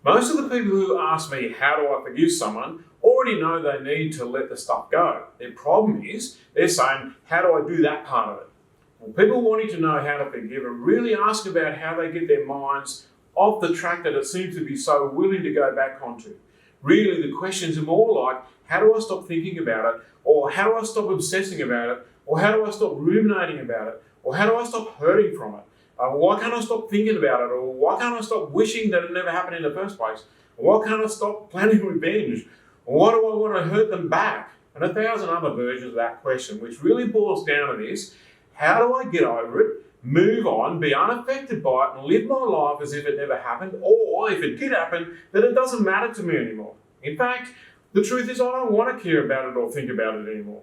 Most of the people who ask me, how do I forgive someone, already know they need to let the stuff go. Their problem is, they're saying, how do I do that part of it? Well, people wanting to know how to forgive and really ask about how they get their minds off the track that it seems to be so willing to go back onto. Really, the questions are more like, how do I stop thinking about it? Or how do I stop obsessing about it? Or how do I stop ruminating about it? Or how do I stop hurting from it? Why can't I stop thinking about it? Or why can't I stop wishing that it never happened in the first place? Or why can't I stop planning revenge? Or why do I want to hurt them back? And 1,000 other versions of that question, which really boils down to this: how do I get over it, move on, be unaffected by it, and live my life as if it never happened, or if it did happen, that it doesn't matter to me anymore? In fact, the truth is I don't want to care about it or think about it anymore.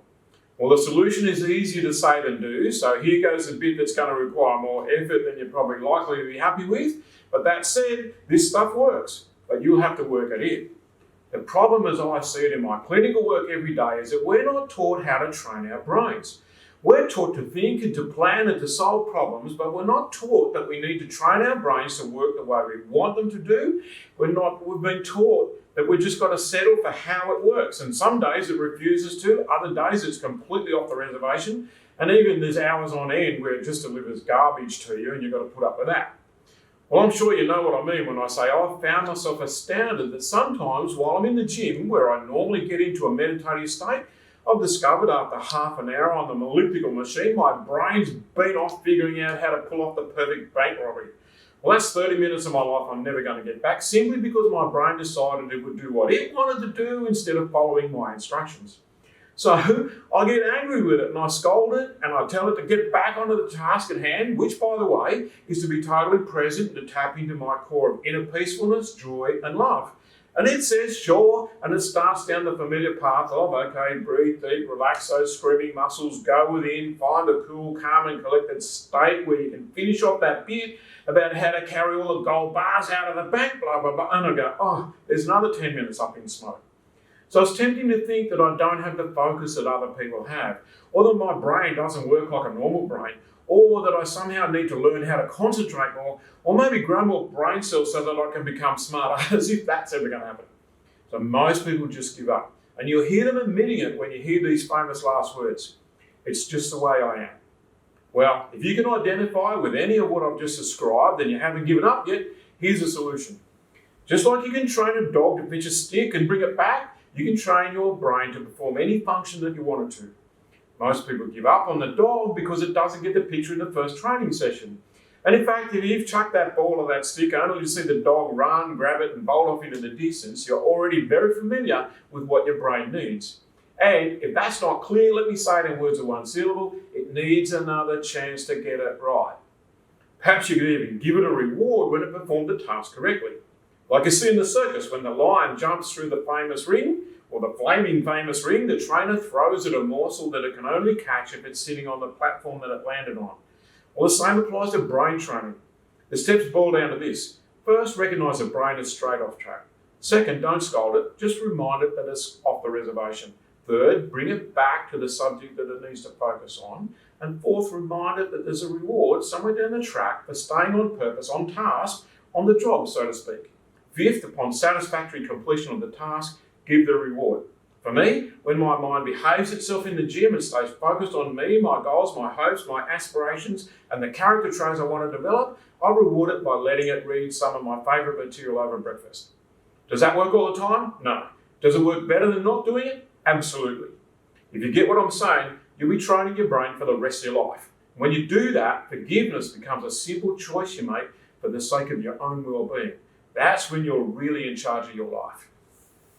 Well, the solution is easier to say than do, so here goes a bit that's going to require more effort than you're probably likely to be happy with. But that said, this stuff works, but you'll have to work at it. The problem, as I see it in my clinical work every day, is that we're not taught how to train our brains. We're taught to think and to plan and to solve problems, but we're not taught that we need to train our brains to work the way we want them to do. We've been taught that we've just got to settle for how it works. And some days it refuses to, other days it's completely off the reservation. And even there's hours on end where it just delivers garbage to you and you've got to put up with that. Well, I'm sure you know what I mean when I say I've found myself astounded that sometimes while I'm in the gym, where I normally get into a meditative state, I've discovered after half an hour on the elliptical machine, my brain's been off figuring out how to pull off the perfect bank robbery. Well, that's 30 minutes of my life I'm never going to get back, simply because my brain decided it would do what it wanted to do instead of following my instructions. So I get angry with it and I scold it and I tell it to get back onto the task at hand, which, by the way, is to be totally present and to tap into my core of inner peacefulness, joy and love. And it says, sure, and it starts down the familiar path of, okay, breathe deep, relax those screaming muscles, go within, find a cool, calm and collected state where you can finish off that bit about how to carry all the gold bars out of the bank, blah, blah, blah. And I go, oh, there's another 10 minutes up in smoke. So it's tempting to think that I don't have the focus that other people have, or that my brain doesn't work like a normal brain, or that I somehow need to learn how to concentrate more, or maybe grow more brain cells so that I can become smarter, as if that's ever going to happen. So most people just give up. And you'll hear them admitting it when you hear these famous last words: it's just the way I am. Well, if you can identify with any of what I've just described and you haven't given up yet, here's a solution. Just like you can train a dog to pitch a stick and bring it back, you can train your brain to perform any function that you want it to. Most people give up on the dog because it doesn't get the picture in the first training session. And in fact, if you've chucked that ball or that stick only to see the dog run, grab it and bolt off into the distance, you're already very familiar with what your brain needs. And if that's not clear, let me say it in words of one syllable: it needs another chance to get it right. Perhaps you could even give it a reward when it performed the task correctly. Like you see in the circus, when the lion jumps through the famous ring, or the flaming famous ring, the trainer throws it a morsel that it can only catch if it's sitting on the platform that it landed on. Well, the same applies to brain training. The steps boil down to this. First, recognise the brain is straight off track. Second, don't scold it, just remind it that it's off the reservation. Third, bring it back to the subject that it needs to focus on. And fourth, remind it that there's a reward somewhere down the track for staying on purpose, on task, on the job, so to speak. Fifth, upon satisfactory completion of the task, give the reward. For me, when my mind behaves itself in the gym and stays focused on me, my goals, my hopes, my aspirations, and the character traits I want to develop, I reward it by letting it read some of my favourite material over breakfast. Does that work all the time? No. Does it work better than not doing it? Absolutely. If you get what I'm saying, you'll be training your brain for the rest of your life. When you do that, forgiveness becomes a simple choice you make for the sake of your own well-being. That's when you're really in charge of your life.